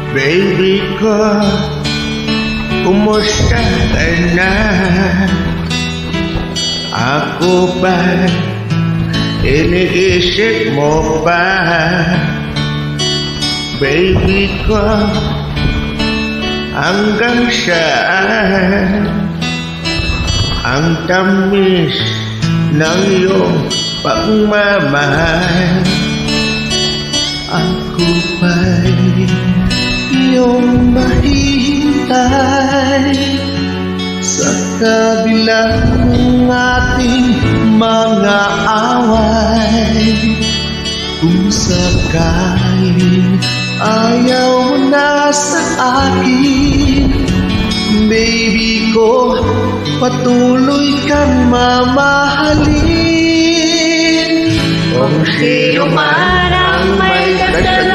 Baby ko, kumusta ka na? Ako ba iniisip mo pa? Baby ko, hanggang saan ang tamis ng iyong pagmamahal? Ako ba'y iyong mahihintay sa kabila ng ating mga away? Kung sakaling ayaw mo na sa akin, baby ko, patuloy kang mamahalin. Kung sino man ang may kasalanan